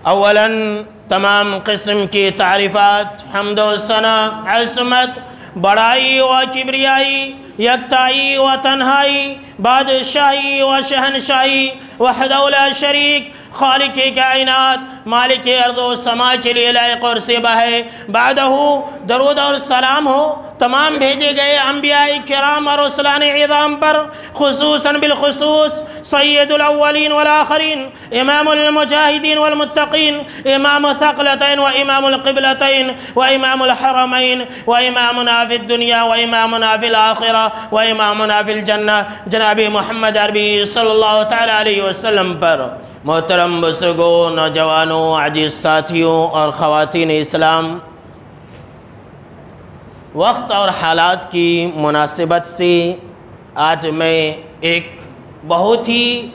اولاً تمام قسم کی تعریفات، حمد و ثنا، عظمت، بڑائی و کبریائی، یکتائی و تنہائی، بادشاہی و شہنشاہی، وحدہ لا شریک، خالق کائنات، مالک ارض و سما کے لیے لائق اور سیبہ ہے۔ بعدہ درود اور سلام ہو تمام بھیجے گئے انبیاء کرام اور رسولان عظام پر، خصوصاً بالخصوص سید الاولین والآخرین، امام المجاہدین والمتقین، امام الثقلتین و امام القبلتین و امام الحرمین و امامنا فی الدنیا و امامنا فی الآخرہ و امامنا فی الجنہ، جناب محمد عربی صلی اللہ تعالی علیہ وسلم پر۔ محترم بزرگوں، نوجوانوں، عزیز ساتھیوں اور خواتین اسلام، وقت اور حالات کی مناسبت سے آج میں ایک بہت ہی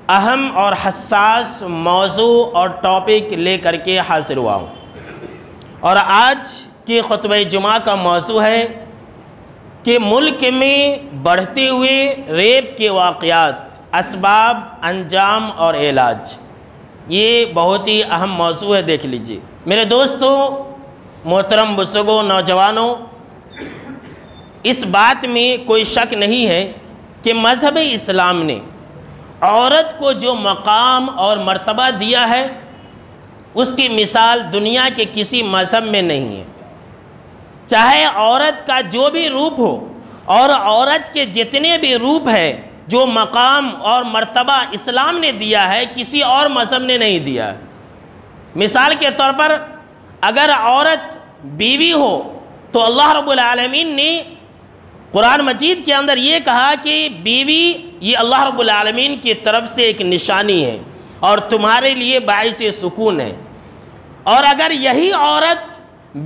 اہم اور حساس موضوع اور ٹاپک لے کر کے حاضر ہوا ہوں، اور آج کی خطبہ جمعہ کا موضوع ہے کہ ملک میں بڑھتے ہوئے ریپ کے واقعات، اسباب، انجام اور علاج۔ یہ بہت ہی اہم موضوع ہے، دیکھ لیجئے میرے دوستوں، محترم بزرگوں، نوجوانوں، اس بات میں کوئی شک نہیں ہے کہ مذہب اسلام نے عورت کو جو مقام اور مرتبہ دیا ہے اس کی مثال دنیا کے کسی مذہب میں نہیں ہے۔ چاہے عورت کا جو بھی روپ ہو اور عورت کے جتنے بھی روپ ہیں، جو مقام اور مرتبہ اسلام نے دیا ہے کسی اور مذہب نے نہیں دیا ہے۔ مثال کے طور پر اگر عورت بیوی ہو تو اللہ رب العالمین نے قرآن مجید کے اندر یہ کہا کہ بیوی یہ اللہ رب العالمین کی طرف سے ایک نشانی ہے اور تمہارے لیے باعث سکون ہے۔ اور اگر یہی عورت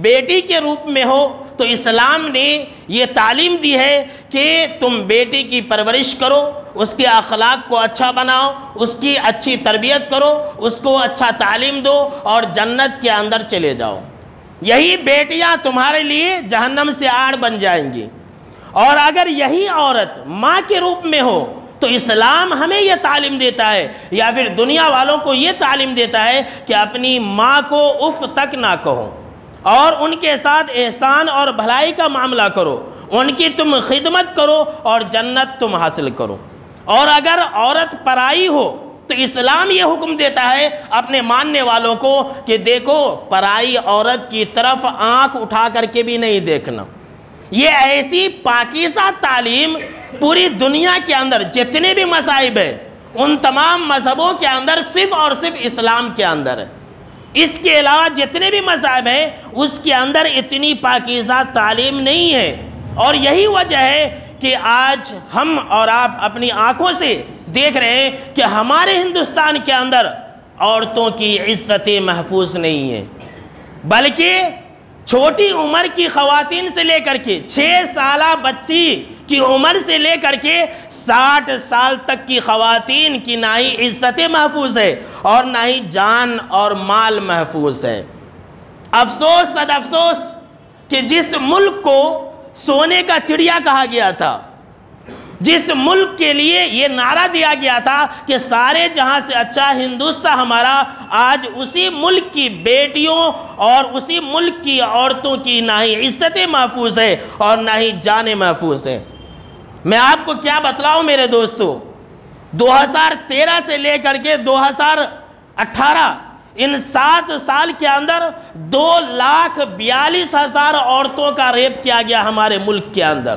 بیٹی کے روپ میں ہو تو اسلام نے یہ تعلیم دی ہے کہ تم بیٹی کی پرورش کرو، اس کے اخلاق کو اچھا بناؤ، اس کی اچھی تربیت کرو، اس کو اچھا تعلیم دو اور جنت کے اندر چلے جاؤ۔ یہی بیٹیاں تمہارے لیے جہنم سے آڑ بن جائیں گی۔ اور اگر یہی عورت ماں کے روپ میں ہو تو اسلام ہمیں یہ تعلیم دیتا ہے، یا پھر دنیا والوں کو یہ تعلیم دیتا ہے کہ اپنی ماں کو اف تک نہ کہو اور ان کے ساتھ احسان اور بھلائی کا معاملہ کرو، ان کی تم خدمت کرو اور جنت تم حاصل کرو۔ اور اگر عورت پرائی ہو تو اسلام یہ حکم دیتا ہے اپنے ماننے والوں کو کہ دیکھو پرائی عورت کی طرف آنکھ اٹھا کر کے بھی نہیں دیکھنا۔ یہ ایسی پاکیزہ تعلیم پوری دنیا کے اندر جتنے بھی مذاہب ہیں ان تمام مذہبوں کے اندر صرف اور صرف اسلام کے اندر ہے۔ اس کے علاوہ جتنے بھی مذاہب ہیں اس کے اندر اتنی پاکیزہ تعلیم نہیں ہے، اور یہی وجہ ہے کہ آج ہم اور آپ اپنی آنکھوں سے دیکھ رہے ہیں کہ ہمارے ہندوستان کے اندر عورتوں کی عزت محفوظ نہیں ہے، بلکہ چھوٹی عمر کی خواتین سے لے کر کے 6 سالہ بچی کی عمر سے لے کر کے 60 سال تک کی خواتین کی نہ ہی عزت محفوظ ہے اور نہ ہی جان اور مال محفوظ ہے۔ افسوس صد افسوس کہ جس ملک کو سونے کا چڑیا کہا گیا تھا، جس ملک کے لیے یہ نعرہ دیا گیا تھا کہ سارے جہاں سے اچھا ہندوستان ہمارا، آج اسی ملک کی بیٹیوں اور اسی ملک کی عورتوں کی نہ ہی عزتیں محفوظ ہے اور نہ ہی جانیں محفوظ ہے۔ میں آپ کو کیا بتلاؤں میرے دوستو، 2013 سے لے کر کے 2018 ان 7 سال کے اندر 2,42,000 عورتوں کا ریپ کیا گیا ہمارے ملک کے اندر۔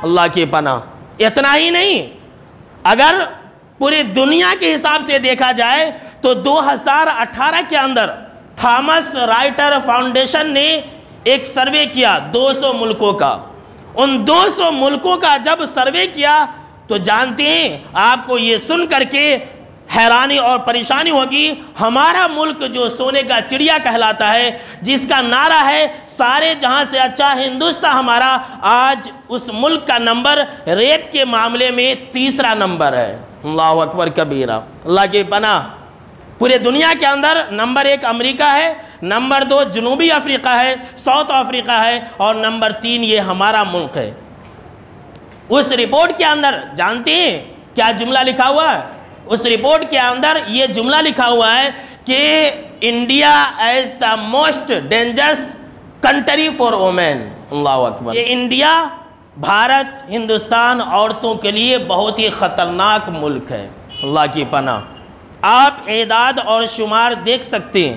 اللہ کی پناہ، اتنا ہی نہیں، اگر پوری دنیا کے حساب سے دیکھا جائے تو 2018 کے اندر تھامس رائٹر فاؤنڈیشن نے ایک سروے کیا 200 ملکوں کا۔ ان 200 ملکوں کا جب سروے کیا تو جانتے ہیں آپ کو یہ سن کر کے حیرانی اور پریشانی ہوگی، ہمارا ملک جو سونے کا چڑیا کہلاتا ہے، جس کا نعرہ ہے سارے جہاں سے اچھا ہندوستان ہمارا، آج اس ملک کا نمبر ریپ کے معاملے میں 3را نمبر ہے۔ اللہ اکبر کبیرہ، اللہ کی پناہ۔ پورے دنیا کے اندر نمبر 1 امریکہ ہے، نمبر 2 جنوبی افریقہ ہے، ساؤتھ افریقہ ہے، اور نمبر 3 یہ ہمارا ملک ہے۔ اس رپورٹ کے اندر جانتے ہیں کیا جملہ لکھا ہوا ہے؟ اس رپورٹ کے اندر یہ جملہ لکھا ہوا ہے کہ India is the most dangerous country for women. اللہ اکبر. یہ انڈیا، بھارت، ہندوستان عورتوں کے لیے بہت ہی خطرناک ملک ہے. اللہ کی پناہ. آپ اعداد اور شمار دیکھ سکتے ہیں.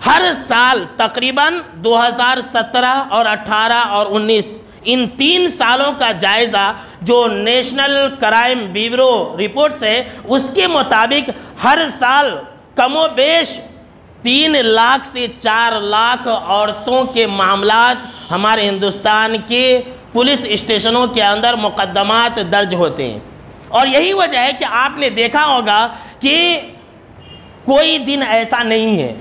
ہر سال تقریباً 2017 اور 18 اور 19 ان 3 سالوں کا جائزہ جو نیشنل کرائم بیورو رپورٹس ہے اس کے مطابق ہر سال کم و بیش 3 لاکھ سے 4 لاکھ عورتوں کے معاملات ہمارے ہندوستان کے پولیس اسٹیشنوں کے اندر مقدمات درج ہوتے ہیں. اور یہی وجہ ہے کہ آپ نے دیکھا ہوگا کہ کوئی دن ایسا نہیں ہے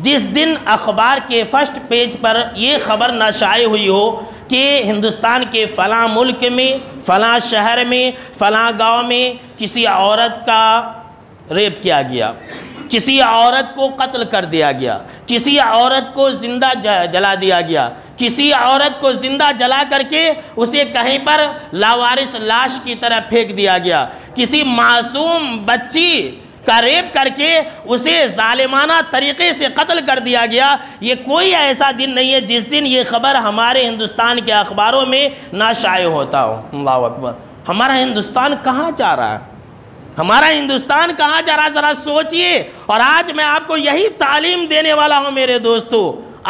جس دن اخبار کے فرسٹ پیج پر یہ خبر نہ شائع ہوئی ہو کہ ہندوستان کے فلاں ملک میں، فلاں شہر میں، فلاں گاؤں میں کسی عورت کا ریپ کیا گیا، کسی عورت کو قتل کر دیا گیا، کسی عورت کو زندہ جلا دیا گیا، کسی عورت کو زندہ جلا کر کے اسے کہیں پر لاوارث لاش کی طرح پھینک دیا گیا، کسی معصوم بچی کا ریپ کر کے اسے ظالمانہ طریقے سے قتل کر دیا گیا. یہ کوئی ایسا دن نہیں ہے جس دن یہ خبر ہمارے ہندوستان کے اخباروں میں نہ شائع ہوتا ہو. اللہ اکبر. ہمارا ہندوستان کہاں جا رہا ہے؟ ہمارا ہندوستان کہاں جا رہا ہے؟ ذرا سوچئے. اور آج میں آپ کو یہی تعلیم دینے والا ہوں میرے دوستو.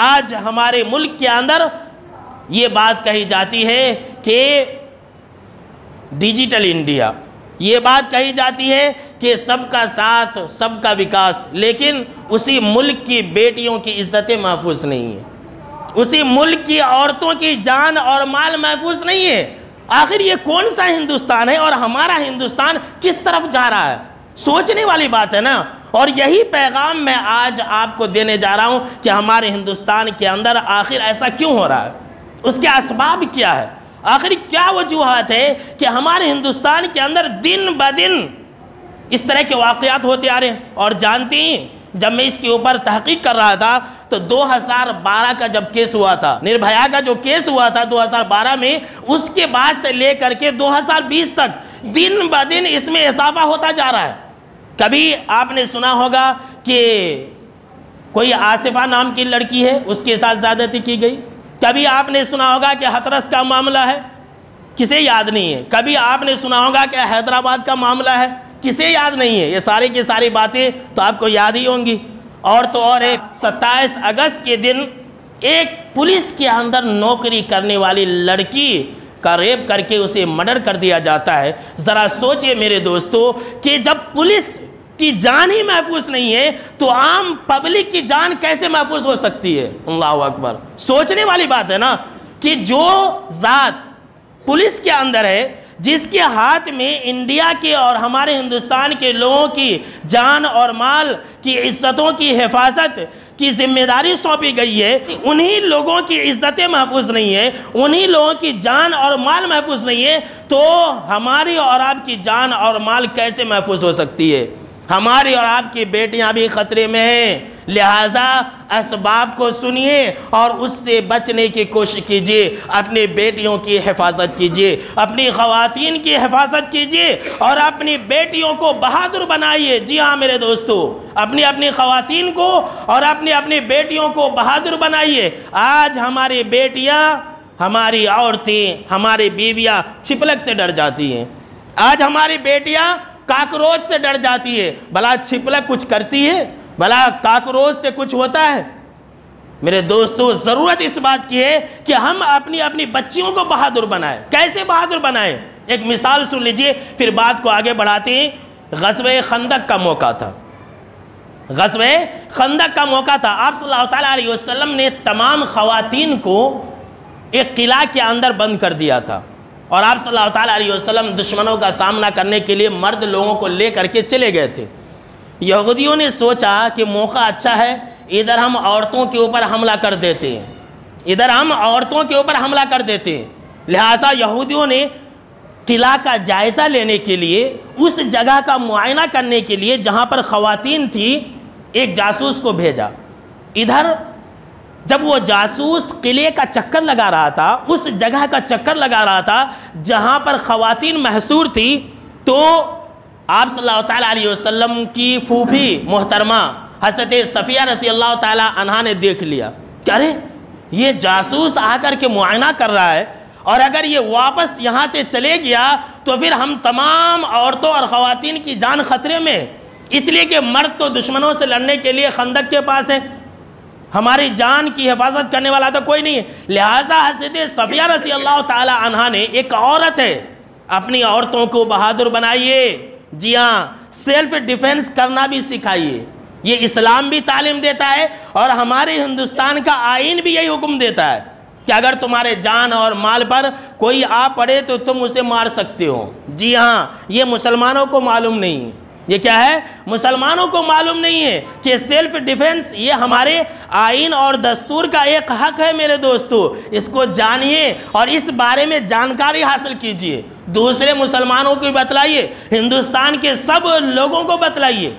آج ہمارے ملک کے اندر یہ بات کہی جاتی ہے کہ ڈیجیٹل انڈیا، یہ بات کہی جاتی ہے کہ سب کا ساتھ، سب کا وکاس، لیکن اسی ملک کی بیٹیوں کی عزتیں محفوظ نہیں ہیں، اسی ملک کی عورتوں کی جان اور مال محفوظ نہیں ہے. آخر یہ کون سا ہندوستان ہے اور ہمارا ہندوستان کس طرف جا رہا ہے؟ سوچنے والی بات ہے نا. اور یہی پیغام میں آج آپ کو دینے جا رہا ہوں کہ ہمارے ہندوستان کے اندر آخر ایسا کیوں ہو رہا ہے، اس کے اسباب کیا ہے، آخر کیا وجوہات ہے کہ ہمارے ہندوستان کے اندر دن بدن اس طرح کے واقعات ہوتے آ رہے ہیں. اور جانتی ہیں جب میں اس کے اوپر تحقیق کر رہا تھا تو 2012 کا جب کیس ہوا تھا، نربھیا کا جو کیس ہوا تھا 2012 میں، اس کے بعد سے لے کر کے 2020 تک دن بدن اس میں اضافہ ہوتا جا رہا ہے. کبھی آپ نے سنا ہوگا کہ کوئی آصفہ نام کی لڑکی ہے، اس کے ساتھ زیادتی کی گئی. کبھی آپ نے سنا ہوگا کہ ہتھرس کا معاملہ ہے، کسے یاد نہیں ہے. کبھی آپ نے سنا ہوگا کہ حیدرآباد کا معاملہ ہے، کسے یاد نہیں ہے. یہ ساری کی ساری باتیں تو آپ کو یاد ہی ہوں گی. اور تو اور 27 اگست کے دن ایک پولیس کے اندر نوکری کرنے والی لڑکی کا ریپ کر کے اسے مرڈر کر دیا جاتا ہے. ذرا سوچئے میرے دوستو کہ جب پولیس کی جان ہی محفوظ نہیں ہے تو عام پبلک کی جان کیسے محفوظ ہو سکتی ہے؟ اللہ اکبر. سوچنے والی بات ہے نا کہ جو ذات پولیس کے اندر ہے، جس کے ہاتھ میں انڈیا کے اور ہمارے ہندوستان کے لوگوں کی جان اور مال کی عزتوں کی حفاظت کی ذمہ داری سونپی گئی ہے، انہی لوگوں کی عزتیں محفوظ نہیں ہیں، انہی لوگوں کی جان اور مال محفوظ نہیں ہے، تو ہماری اور آپ کی جان اور مال کیسے محفوظ ہو سکتی ہے؟ ہماری اور آپ کی بیٹیاں بھی خطرے میں ہیں. لہٰذا اسباب کو سنیے اور اس سے بچنے کی کوشش کیجیے. اپنی بیٹیوں کی حفاظت کیجیے، اپنی خواتین کی حفاظت کیجیے اور اپنی بیٹیوں کو بہادر بنائیے. جی ہاں میرے دوستو، اپنی خواتین کو اور اپنی بیٹیوں کو بہادر بنائیے. آج ہماری بیٹیاں، ہماری عورتیں، ہماری بیویاں چھپلک سے ڈر جاتی ہیں. آج ہماری بیٹیاں کاکروچ سے ڈر جاتی ہے. بھلا چھپلک کچھ کرتی ہے؟ بھلا کاکروچ سے کچھ ہوتا ہے؟ میرے دوستو، ضرورت اس بات کی ہے کہ ہم اپنی بچیوں کو بہادر بنائیں. کیسے بہادر بنائیں؟ ایک مثال سن لیجئے، پھر بات کو آگے بڑھاتے ہیں. غزوہ خندق کا موقع تھا. غزوہ خندق کا موقع تھا. آپ صلی اللہ تعالیٰ علیہ وسلم نے تمام خواتین کو ایک قلعہ کے اندر بند کر دیا تھا، اور آپ صلی اللہ تعالیٰ علیہ وسلم دشمنوں کا سامنا کرنے کے لیے مرد لوگوں کو لے کر کے چلے گئے تھے. یہودیوں نے سوچا کہ موقع اچھا ہے، ادھر ہم عورتوں کے اوپر حملہ کر دیتے ہیں، ادھر ہم عورتوں کے اوپر حملہ کر دیتے ہیں. لہٰذا یہودیوں نے قلعہ کا جائزہ لینے کے لیے، اس جگہ کا معائنہ کرنے کے لیے جہاں پر خواتین تھی، ایک جاسوس کو بھیجا. ادھر جب وہ جاسوس قلعے کا چکر لگا رہا تھا، اس جگہ کا چکر لگا رہا تھا جہاں پر خواتین محصور تھی، تو آپ صلی اللہ تعالیٰ علیہ وسلم کی پھوپھی محترمہ حضرت صفیہ رضی اللہ تعالیٰ عنہا نے دیکھ لیا کہ ارے یہ جاسوس آ کر کے معائنہ کر رہا ہے، اور اگر یہ واپس یہاں سے چلے گیا تو پھر ہم تمام عورتوں اور خواتین کی جان خطرے میں، اس لیے کہ مرد تو دشمنوں سے لڑنے کے لیے خندق کے پاس ہے، ہماری جان کی حفاظت کرنے والا تو کوئی نہیں ہے۔ لہٰذا حضرت صفیہ رضی اللہ تعالیٰ عنہا نے، ایک عورت ہے، اپنی عورتوں کو بہادر بنائیے، جی ہاں سیلف ڈیفنس کرنا بھی سکھائیے، یہ اسلام بھی تعلیم دیتا ہے اور ہمارے ہندوستان کا آئین بھی یہی حکم دیتا ہے کہ اگر تمہارے جان اور مال پر کوئی آ پڑے تو تم اسے مار سکتے ہو۔ جی ہاں یہ مسلمانوں کو معلوم نہیں، یہ کیا ہے؟ مسلمانوں کو معلوم نہیں ہے کہ سیلف ڈیفنس یہ ہمارے آئین اور دستور کا ایک حق ہے۔ میرے دوستو اس کو جانیے اور اس بارے میں جانکاری حاصل کیجئے، دوسرے مسلمانوں کو بتلائیے، ہندوستان کے سب لوگوں کو بتلائیے،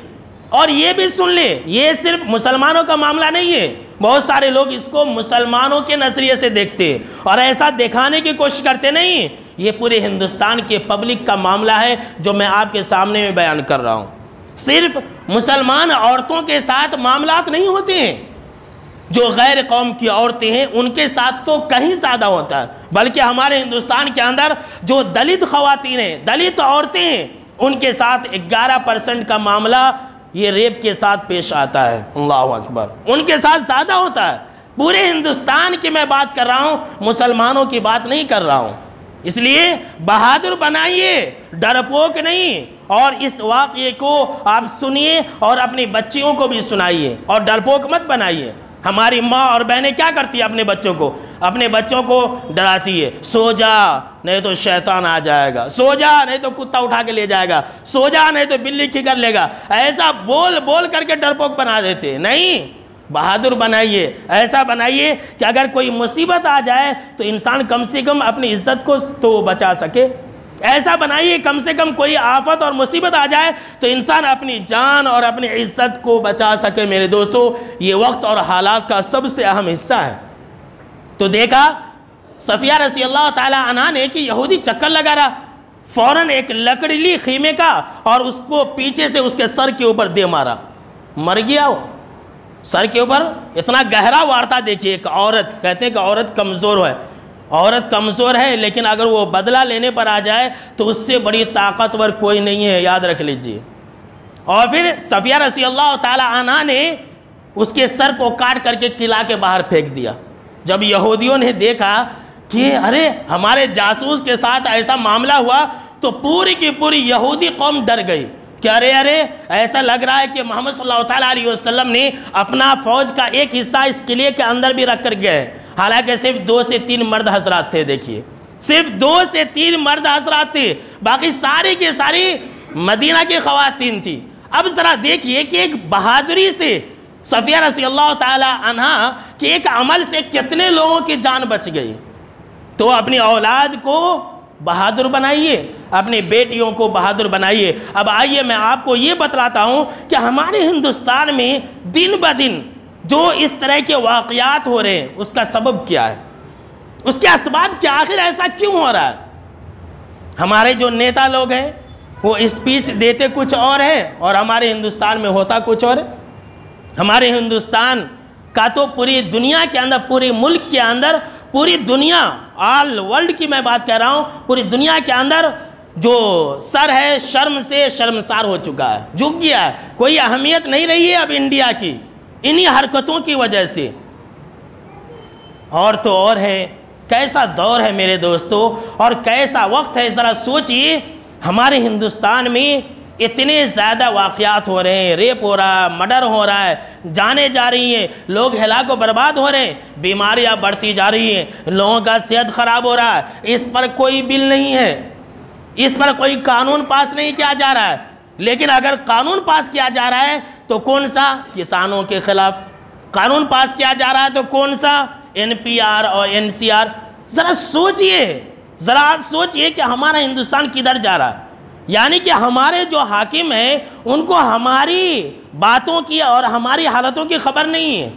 اور یہ بھی سن لیں یہ صرف مسلمانوں کا معاملہ نہیں ہے، بہت سارے لوگ اس کو مسلمانوں کے نظریے سے دیکھتے ہیں اور ایسا دکھانے کی کوشش کرتے نہیں، یہ پورے ہندوستان کے پبلک کا معاملہ ہے جو میں آپ کے سامنے میں بیان کر رہا ہوں۔ صرف مسلمان عورتوں کے ساتھ معاملات نہیں ہوتے ہیں، جو غیر قوم کی عورتیں ہیں ان کے ساتھ تو کہیں زیادہ ہوتا ہے، بلکہ ہمارے ہندوستان کے اندر جو دلت خواتین ہیں، دلت عورتیں ہیں، ان کے ساتھ 11% کا معاملہ یہ ریپ کے ساتھ پیش آتا ہے۔ اللہ اکبر، ان کے ساتھ زیادہ ہوتا ہے۔ پورے ہندوستان کی میں بات کر رہا ہوں، مسلمانوں کی بات نہیں کر رہا ہوں۔ اس لیے بہادر بنائیے، ڈرپوک نہیں، اور اس واقعے کو آپ سنیے اور اپنی بچیوں کو بھی سنائیے اور ڈرپوک مت بنائیے۔ ہماری ماں اور بہنیں کیا کرتی ہیں؟ اپنے بچوں کو ڈراتی ہے، سو جا نہیں تو شیطان آ جائے گا، سو جا نہیں تو کتا اٹھا کے لے جائے گا، سو جا نہیں تو بلی کھکر لے گا، ایسا بول کر کے ڈرپوک بنا دیتے۔ نہیں، بہادر بنائیے، ایسا بنائیے کہ اگر کوئی مصیبت آ جائے تو انسان کم سے کم اپنی عزت کو تو بچا سکے، ایسا بنائیے کم سے کم کوئی آفت اور مصیبت آ جائے تو انسان اپنی جان اور اپنی عزت کو بچا سکے۔ میرے دوستو یہ وقت اور حالات کا سب سے اہم حصہ ہے۔ تو دیکھا صفیہ رضی اللہ تعالیٰ عنہا نے کہ یہودی چکر لگا رہا، فوراً ایک لکڑی لی خیمے کا اور اس کو پیچھے سے اس کے سر کے اوپر دے مارا، مر گیا وہ سر کے اوپر۔ اتنا گہرا وار تھا۔ دیکھیے ایک عورت، کہتے ہیں کہ عورت کمزور ہے، عورت کمزور ہے، لیکن اگر وہ بدلہ لینے پر آ جائے تو اس سے بڑی طاقتور کوئی نہیں ہے، یاد رکھ لیجئے۔ اور پھر صفیہ رضی اللہ تعالیٰ عنہا نے اس کے سر کو کاٹ کر کے قلعہ کے باہر پھینک دیا۔ جب یہودیوں نے دیکھا کہ ارے ہمارے جاسوس کے ساتھ ایسا معاملہ ہوا تو پوری کی پوری یہودی قوم ڈر گئی کہ ارے ایسا لگ رہا ہے کہ محمد صلی اللہ تعالیٰ علیہ وسلم نے اپنا فوج کا ایک حصہ اس قلعے کے اندر بھی رکھ کر گئے، حالانکہ صرف 2 سے 3 مرد حضرات تھے۔ دیکھیے صرف 2 سے 3 مرد حضرات تھے، باقی ساری کی ساری مدینہ کی خواتین تھی۔ اب ذرا دیکھیے کہ ایک بہادری سے صفیہ رضی اللہ تعالی عنہا کے ایک عمل سے کتنے لوگوں کی جان بچ گئی۔ تو اپنی اولاد کو بہادر بنائیے، اپنی بیٹیوں کو بہادر بنائیے۔ اب آئیے میں آپ کو یہ بتلاتا ہوں کہ ہمارے ہندوستان میں دن بدن جو اس طرح کے واقعات ہو رہے ہیں اس کا سبب کیا ہے، اس کے اسباب کیا، آخر ایسا کیوں ہو رہا ہے۔ ہمارے جو نیتا لوگ ہیں وہ اسپیچ دیتے کچھ اور ہیں اور ہمارے ہندوستان میں ہوتا کچھ اور ہے۔ ہمارے ہندوستان کا تو پوری دنیا کے اندر، پورے ملک کے اندر، پوری دنیا، آل ورلڈ کی میں بات کر رہا ہوں، پوری دنیا کے اندر جو سر ہے شرم سے شرمسار ہو چکا ہے، جھک گیا ہے، کوئی اہمیت نہیں رہی ہے اب انڈیا کی انہی حرکتوں کی وجہ سے۔ اور تو اور ہے، کیسا دور ہے میرے دوستو اور کیسا وقت ہے، ذرا سوچئے ہمارے ہندوستان میں اتنے زیادہ واقعات ہو رہے ہیں، ریپ ہو رہا ہے، مرڈر ہو رہا ہے، جانیں جا رہی ہیں، لوگ ہلاک و برباد ہو رہے ہیں، بیماریاں بڑھتی جا رہی ہیں، لوگوں کا صحت خراب ہو رہا ہے، اس پر کوئی بل نہیں ہے، اس پر کوئی قانون پاس نہیں کیا جا رہا ہے۔ لیکن اگر قانون پاس کیا جا رہا ہے تو کون سا؟ کسانوں کے خلاف قانون پاس کیا جا رہا ہے تو کون سا؟ NPR اور NCR۔ ذرا سوچئے، ذرا آپ سوچئے کہ ہمارا ہندوستان کدھر جا رہا ہے۔ یعنی کہ ہمارے جو حاکم ہیں ان کو ہماری باتوں کی اور ہماری حالتوں کی خبر نہیں ہے،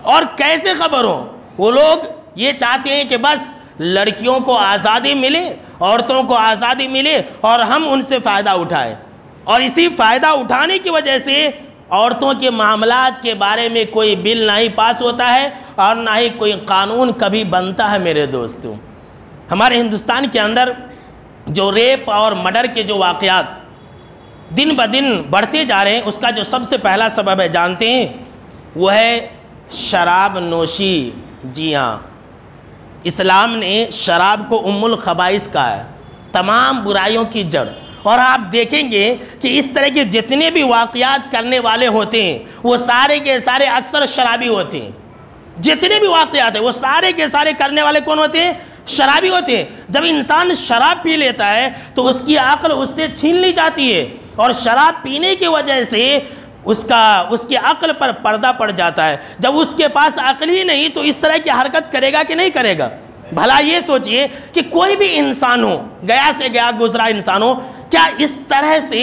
اور کیسے خبر ہو؟ وہ لوگ یہ چاہتے ہیں کہ بس لڑکیوں کو آزادی ملے، عورتوں کو آزادی ملے اور ہم ان سے فائدہ اٹھائیں۔ اور اسی فائدہ اٹھانے کی وجہ سے عورتوں کے معاملات کے بارے میں کوئی بل نہ ہی پاس ہوتا ہے اور نہ ہی کوئی قانون کبھی بنتا ہے میرے دوستوں۔ ہمارے ہندوستان کے اندر جو ریپ اور مرڈر کے جو واقعات دن بدن بڑھتے جا رہے ہیں، اس کا جو سب سے پہلا سبب ہے جانتے ہیں، وہ ہے شراب نوشی۔ جی ہاں، اسلام نے شراب کو ام الخبائث کہا ہے، تمام برائیوں کی جڑ۔ اور آپ دیکھیں گے کہ اس طرح کے جتنے بھی واقعات کرنے والے ہوتے ہیں وہ سارے کے سارے اکثر شرابی ہوتے ہیں۔ جتنے بھی واقعات ہیں وہ سارے کے سارے کرنے والے کون ہوتے ہیں؟ شرابی ہوتے ہیں۔ جب انسان شراب پی لیتا ہے تو اس کی عقل اس سے چھین لی جاتی ہے، اور شراب پینے کی وجہ سے اس کی عقل پر پردہ پڑ جاتا ہے۔ جب اس کے پاس عقل ہی نہیں تو اس طرح کی حرکت کرے گا کہ نہیں کرے گا؟ بھلا یہ سوچئے کہ کوئی بھی انسان ہو، گیا سے گیا گزرا انسان ہو، کیا اس طرح سے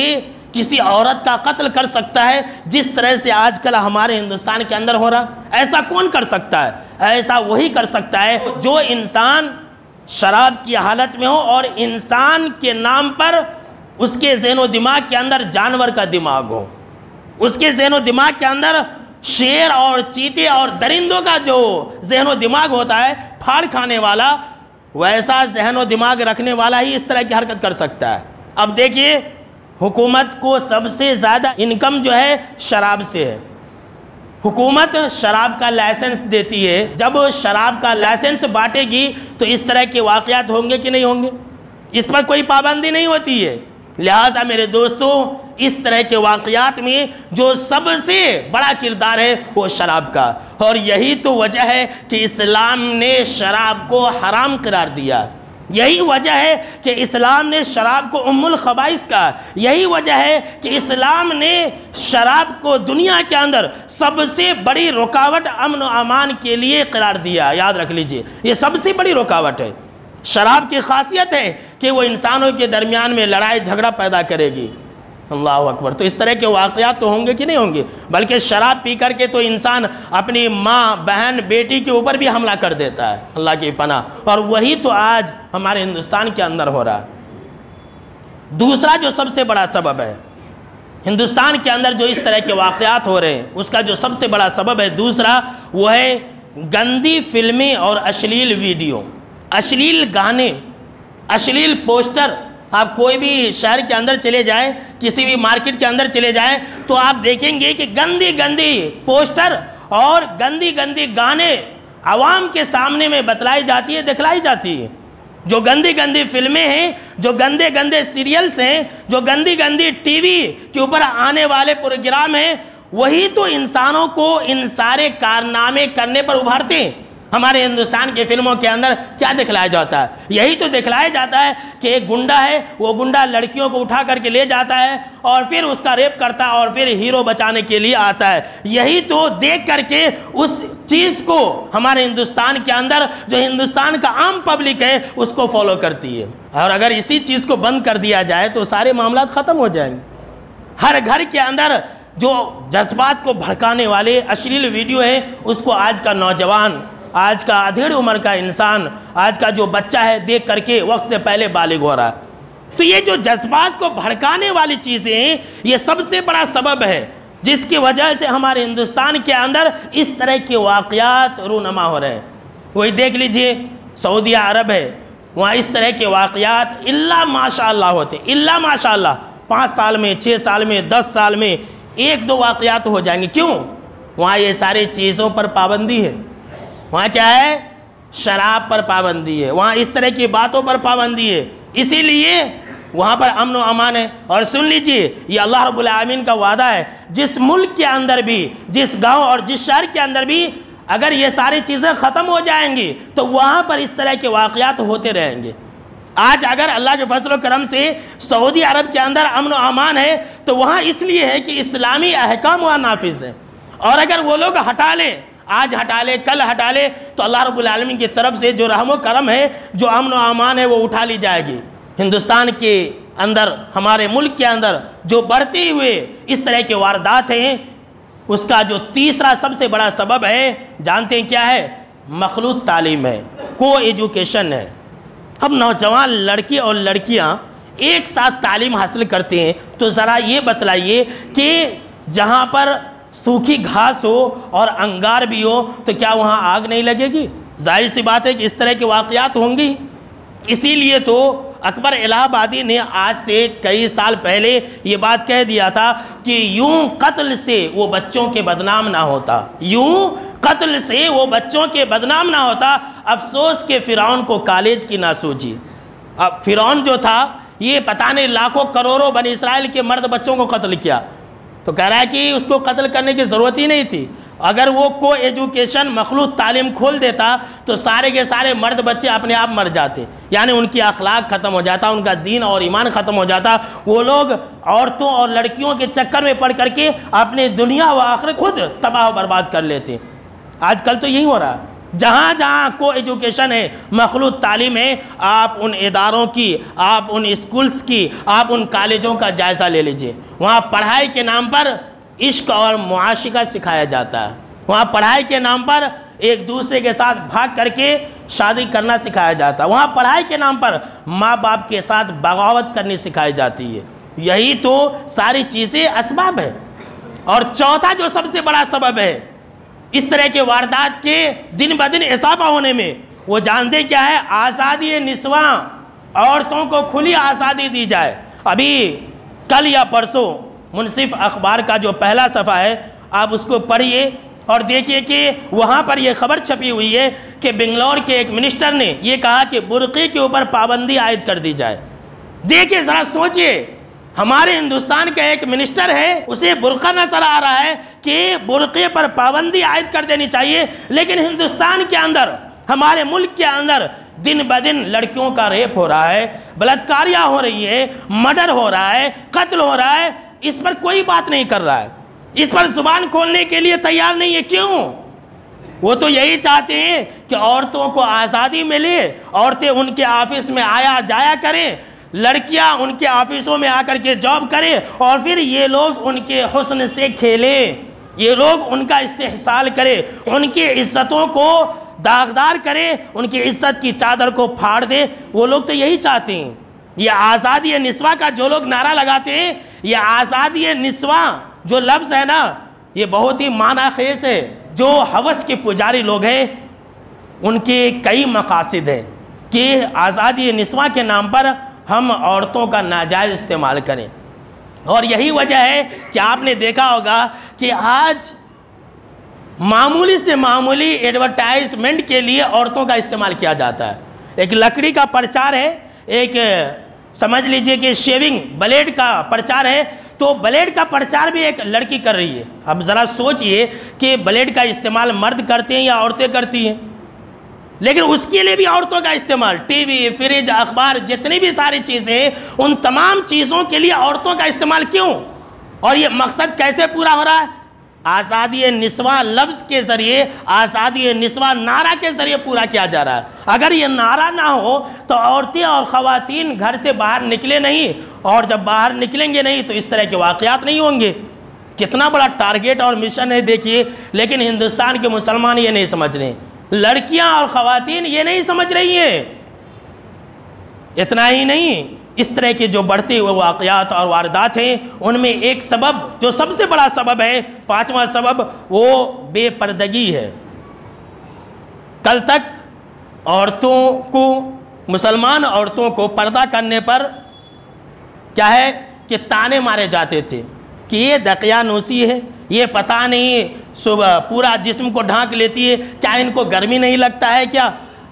کسی عورت کا قتل کر سکتا ہے جس طرح سے آج کل ہمارے ہندوستان کے اندر ہو رہا؟ ایسا کون کر سکتا ہے؟ ایسا وہی کر سکتا ہے جو انسان شراب کی حالت میں ہو اور انسان کے نام پر اس کے ذہن و دماغ کے اندر جانور کا دماغ ہو، اس کے ذہن و دماغ کے اندر شیر اور چیتے اور درندوں کا جو ذہن و دماغ ہوتا ہے پھاڑ کھانے والا، ویسا ذہن و دماغ رکھنے والا ہی اس طرح کی حرکت کر سکتا ہے۔ اب دیکھیے، حکومت کو سب سے زیادہ انکم جو ہے شراب سے ہے۔ حکومت شراب کا لائسنس دیتی ہے، جب شراب کا لائسنس بانٹے گی تو اس طرح کے واقعات ہوں گے کہ نہیں ہوں گے؟ اس پر کوئی پابندی نہیں ہوتی ہے۔ لہٰذا میرے دوستو، اس طرح کے واقعات میں جو سب سے بڑا کردار ہے وہ شراب کا، اور یہی تو وجہ ہے کہ اسلام نے شراب کو حرام قرار دیا۔ یہی وجہ ہے کہ اسلام نے شراب کو ام الخبائث کہا۔ یہی وجہ ہے کہ اسلام نے شراب کو دنیا کے اندر سب سے بڑی رکاوٹ امن و امان کے لیے قرار دیا۔ یاد رکھ لیجئے، یہ سب سے بڑی رکاوٹ ہے۔ شراب کی خاصیت ہے کہ وہ انسانوں کے درمیان میں لڑائی جھگڑا پیدا کرے گی۔ اللہ اکبر۔ تو اس طرح کے واقعات تو ہوں گے کہ نہیں ہوں گے؟ بلکہ شراب پی کر کے تو انسان اپنی ماں، بہن، بیٹی کے اوپر بھی حملہ کر دیتا ہے، اللہ کی پناہ۔ اور وہی تو آج ہمارے ہندوستان کے اندر ہو رہا ہے۔ دوسرا جو سب سے بڑا سبب ہے ہندوستان کے اندر جو اس طرح کے واقعات ہو رہے ہیں، اس کا جو سب سے بڑا سبب ہے دوسرا، وہ ہے گندی فلمیں اور اشلیل ویڈیو، اشلیل گانے، اشلیل پوسٹر۔ آپ کوئی بھی شہر کے اندر چلے جائیں، کسی بھی مارکیٹ کے اندر چلے جائیں تو آپ دیکھیں گے کہ گندی گندی پوسٹر اور گندی گندی گانے عوام کے سامنے میں بتلائی جاتی ہے، دکھلائی جاتی ہے۔ جو گندی گندی فلمیں ہیں، جو گندے گندے سیریلز ہیں، جو گندی گندی ٹی وی کے اوپر آنے والے پروگرام ہیں، وہی تو انسانوں کو ان سارے کارنامے کرنے پر ابھارتے ہیں۔ ہمارے ہندوستان کی فلموں کے اندر کیا دکھلایا جاتا ہے؟ یہی تو دکھلایا جاتا ہے کہ ایک گنڈا ہے، وہ گنڈا لڑکیوں کو اٹھا کر کے لے جاتا ہے اور پھر اس کا ریپ کرتا ہے اور پھر ہیرو بچانے کے لیے آتا ہے۔ یہی تو دیکھ کر کے اس چیز کو ہمارے ہندوستان کے اندر جو ہندوستان کا عام پبلک ہے اس کو فالو کرتی ہے۔ اور اگر اسی چیز کو بند کر دیا جائے تو سارے معاملات ختم ہو جائیں گے۔ ہر گھر کے اندر جو جذبات کو بھڑکانے والے اشلیل ویڈیو ہیں، اس کو آج کا نوجوان، آج کا ادھیڑ عمر کا انسان، آج کا جو بچہ ہے، دیکھ کر کے وقت سے پہلے بالغ ہو رہا ہے۔ تو یہ جو جذبات کو بھڑکانے والی چیزیں ہیں، یہ سب سے بڑا سبب ہے جس کی وجہ سے ہمارے ہندوستان کے اندر اس طرح کے واقعات رونما ہو رہے ہیں۔ وہی دیکھ لیجئے، سعودیہ عرب ہے، وہاں اس طرح کے واقعات اللہ ماشاءاللہ ہوتے ہیں، اللہ ماشاءاللہ 5 سال میں، 6 سال میں، 10 سال میں 1-2 واقعات ہو جائیں گے۔ کیوں؟ وہاں یہ ساری چیزوں پر پابندی ہے۔ وہاں کیا ہے؟ شراب پر پابندی ہے، وہاں اس طرح کی باتوں پر پابندی ہے، اسی لیے وہاں پر امن و امان ہے۔ اور سن لیجئے، یہ اللہ رب العالمین کا وعدہ ہے، جس ملک کے اندر بھی، جس گاؤں اور جس شہر کے اندر بھی اگر یہ ساری چیزیں ختم ہو جائیں گی تو وہاں پر اس طرح کے واقعات ہوتے رہیں گے۔ آج اگر اللہ کے فضل و کرم سے سعودی عرب کے اندر امن و امان ہے تو وہاں اس لیے ہے کہ اسلامی احکام وہاں نافذ ہیں، اور اگر وہ لوگ ہٹا لیں، آج ہٹا لے، کل ہٹا لے، تو اللہ رب العالمین کی طرف سے جو رحم و کرم ہے، جو امن و امان ہے، وہ اٹھا لی جائے گی۔ ہندوستان کے اندر، ہمارے ملک کے اندر جو بڑھتے ہوئے اس طرح کے واردات ہیں، اس کا جو تیسرا سب سے بڑا سبب ہے، جانتے ہیں کیا ہے؟ مخلوط تعلیم ہے، کو ایجوکیشن ہے۔ اب نوجوان لڑکے اور لڑکیاں ایک ساتھ تعلیم حاصل کرتے ہیں، تو ذرا یہ بتلائیے کہ جہاں پر سوکھی گھاس ہو اور انگار بھی ہو تو کیا وہاں آگ نہیں لگے گی؟ ظاہر سی بات ہے کہ اس طرح کے واقعات ہوں گی۔ اسی لیے تو اکبر الہ آبادی نے آج سے کئی سال پہلے یہ بات کہہ دیا تھا کہ یوں قتل سے وہ بچوں کے بدنام نہ ہوتا، یوں قتل سے وہ بچوں کے بدنام نہ ہوتا۔ افسوس کہ فرعون کو کالج کی نہ سوچی۔ اب فرعون جو تھا یہ پتہ نہیں لاکھوں کروڑوں بنی اسرائیل کے مرد بچوں کو قتل کیا، تو کہہ رہا ہے کہ اس کو قتل کرنے کی ضرورت ہی نہیں تھی۔ اگر وہ کو ایجوکیشن مخلوط تعلیم کھول دیتا تو سارے کے سارے مرد بچے اپنے آپ مر جاتے، یعنی ان کی اخلاق ختم ہو جاتا، ان کا دین اور ایمان ختم ہو جاتا۔ وہ لوگ عورتوں اور لڑکیوں کے چکر میں پڑ کر کے اپنی دنیا و آخرت خود تباہ و برباد کر لیتے۔ آج کل تو یہی ہو رہا ہے، جہاں جہاں کو ایجوکیشن ہے، مخلوط تعلیم ہے، آپ ان اداروں کی، آپ ان اسکولز کی، آپ ان کالجوں کا جائزہ لے لیجئے۔ وہاں پڑھائی کے نام پر عشق اور معاشقہ سکھایا جاتا ہے، وہاں پڑھائی کے نام پر ایک دوسرے کے ساتھ بھاگ کر کے شادی کرنا سکھایا جاتا ہے، وہاں پڑھائی کے نام پر ماں باپ کے ساتھ بغاوت کرنی سکھائی جاتی ہے۔ یہی تو ساری چیزیں اسباب ہے۔ اور چوتھا جو سب سے بڑا سبب ہے اس طرح کے واردات کے دن بدن اضافہ ہونے میں، وہ جانتے کیا ہے؟ آزادی نسواں، عورتوں کو کھلی آزادی دی جائے۔ ابھی کل یا پرسوں منصف اخبار کا جو پہلا صفحہ ہے آپ اس کو پڑھیے اور دیکھیے کہ وہاں پر یہ خبر چھپی ہوئی ہے کہ بنگلور کے ایک منسٹر نے یہ کہا کہ برقعے کے اوپر پابندی عائد کر دی جائے۔ دیکھیے ذرا سوچئے، ہمارے ہندوستان کا ایک منسٹر ہے، اسے برقع نظر آ رہا ہے کہ برقعے پر پابندی عائد کر دینی چاہیے، لیکن ہندوستان کے اندر، ہمارے ملک کے اندر دن بدن لڑکیوں کا ریپ ہو رہا ہے، بلاತ್ಕಾریاں ہو رہی ہے، مرڈر ہو رہا ہے، قتل ہو رہا ہے، اس پر کوئی بات نہیں کر رہا ہے، اس پر زبان کھولنے کے لیے تیار نہیں ہے۔ کیوں؟ وہ تو یہی چاہتے ہیں کہ عورتوں کو آزادی ملے، عورتیں ان کے آفس میں آیا جایا کریں، لڑکیاں ان کے آفسوں میں آ کر کے جاب کریں، اور پھر یہ لوگ ان کے حسن سے کھیلیں، یہ لوگ ان کا استحصال کریں، ان کی عزتوں کو داغدار کریں، ان کی عزت کی چادر کو پھاڑ دیں۔ وہ لوگ تو یہی چاہتے ہیں۔ یہ آزادی نسواں کا جو لوگ نعرہ لگاتے ہیں، یہ آزادی نسواں جو لفظ ہے نا، یہ بہت ہی معنی خیز ہے۔ جو ہوس کے پجاری لوگ ہیں ان کے کئی مقاصد ہیں کہ آزادی نسواں کے نام پر ہم عورتوں کا ناجائز استعمال کریں، اور یہی وجہ ہے کہ آپ نے دیکھا ہوگا کہ آج معمولی سے معمولی ایڈورٹائزمنٹ کے لیے عورتوں کا استعمال کیا جاتا ہے۔ ایک لکڑی کا پرچار ہے، ایک سمجھ لیجئے کہ شیونگ بلیڈ کا پرچار ہے، تو بلیڈ کا پرچار بھی ایک لڑکی کر رہی ہے۔ اب ذرا سوچئے کہ بلیڈ کا استعمال مرد کرتے ہیں یا عورتیں کرتی ہیں، لیکن اس کے لیے بھی عورتوں کا استعمال، ٹی وی، فریج، اخبار، جتنی بھی ساری چیزیں ہیں، ان تمام چیزوں کے لیے عورتوں کا استعمال کیوں؟ اور یہ مقصد کیسے پورا ہو رہا ہے؟ آزادی نسواں لفظ کے ذریعے، آزادی نسواں نعرہ کے ذریعے پورا کیا جا رہا ہے۔ اگر یہ نعرہ نہ ہو تو عورتیں اور خواتین گھر سے باہر نکلے نہیں، اور جب باہر نکلیں گے نہیں تو اس طرح کے واقعات نہیں ہوں گے۔ کتنا بڑا ٹارگیٹ اور مشن ہے دیکھیے، لیکن ہندوستان کے مسلمان یہ نہیں سمجھ رہے، لڑکیاں اور خواتین یہ نہیں سمجھ رہی ہیں۔ اتنا ہی نہیں، اس طرح کے جو بڑھتے ہوئے واقعات اور واردات ہیں، ان میں ایک سبب جو سب سے بڑا سبب ہے، پانچواں سبب، وہ بے پردگی ہے۔ کل تک عورتوں کو، مسلمان عورتوں کو پردہ کرنے پر کیا ہے کہ تانے مارے جاتے تھے کہ یہ دقیانوسی ہے، یہ پتہ نہیں صبح پورا جسم کو ڈھانک لیتی ہے، کیا ان کو گرمی نہیں لگتا ہے کیا؟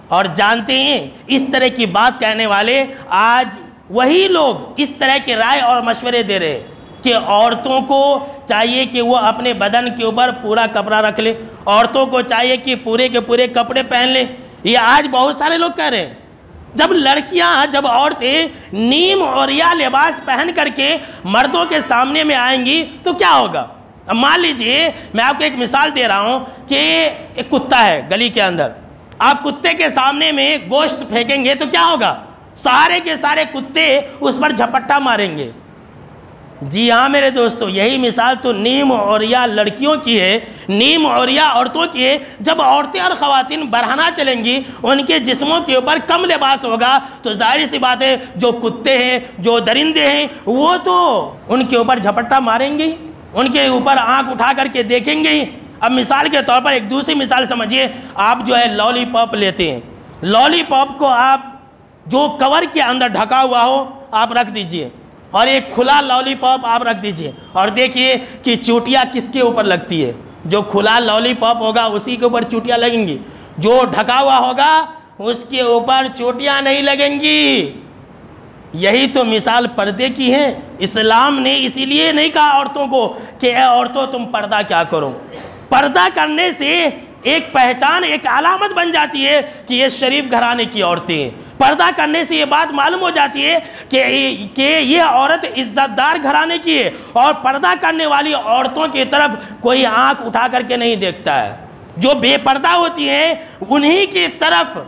اور جانتے ہیں اس طرح کی بات کہنے والے آج وہی لوگ اس طرح کے رائے اور مشورے دے رہے کہ عورتوں کو چاہیے کہ وہ اپنے بدن کے اوپر پورا کپڑا رکھ لے، عورتوں کو چاہیے کہ پورے کے پورے کپڑے پہن لیں۔ یہ آج بہت سارے لوگ کہہ رہے ہیں۔ جب لڑکیاں، جب عورتیں نیم عریاں لباس پہن کر کے مردوں کے سامنے میں آئیں گی تو کیا ہوگا؟ اب مان لیجئے، میں آپ کو ایک مثال دے رہا ہوں کہ ایک کتا ہے گلی کے اندر، آپ کتے کے سامنے میں گوشت پھینکیں گے تو کیا ہوگا؟ سارے کے سارے کتے اس پر جھپٹا ماریں گے۔ جی ہاں میرے دوستو، یہی مثال تو نیم عوریہ لڑکیوں کی ہے، نیم عوریہ عورتوں کی ہے۔ جب عورتیں اور خواتین برہنہ چلیں گی، ان کے جسموں کے اوپر کم لباس ہوگا، تو ظاہر سی بات ہے جو کتے ہیں، جو درندے ہیں، وہ تو ان کے اوپر جھپٹا ماریں گے، ان کے اوپر آنکھ اٹھا کر کے دیکھیں گے۔ اب مثال کے طور پر ایک دوسری مثال سمجھیے، آپ جو ہے لالی پاپ لیتے ہیں، لالی پاپ کو آپ جو کور کے اندر ڈھکا ہوا ہو آپ رکھ دیجئے، اور ایک کھلا لالی پاپ آپ رکھ دیجئے، اور دیکھیے کہ چوٹیاں کس کے اوپر لگتی ہے۔ جو کھلا لالی پاپ ہوگا اسی کے اوپر چوٹیاں لگیں گی، جو ڈھکا ہوا ہوگا اس کے اوپر چوٹیاں نہیں لگیں گی۔ یہی تو مثال پردے کی ہے۔ اسلام نے اسی لیے نہیں کہا عورتوں کو کہ اے عورتوں تم پردہ کیا کرو۔ پردہ کرنے سے ایک پہچان، ایک علامت بن جاتی ہے کہ یہ شریف گھرانے کی عورتیں ہیں۔ پردہ کرنے سے یہ بات معلوم ہو جاتی ہے کہ یہ عورت عزت دار گھرانے کی ہے، اور پردہ کرنے والی عورتوں کی طرف کوئی آنکھ اٹھا کر کے نہیں دیکھتا ہے۔ جو بے پردہ ہوتی ہیں انہی کی طرف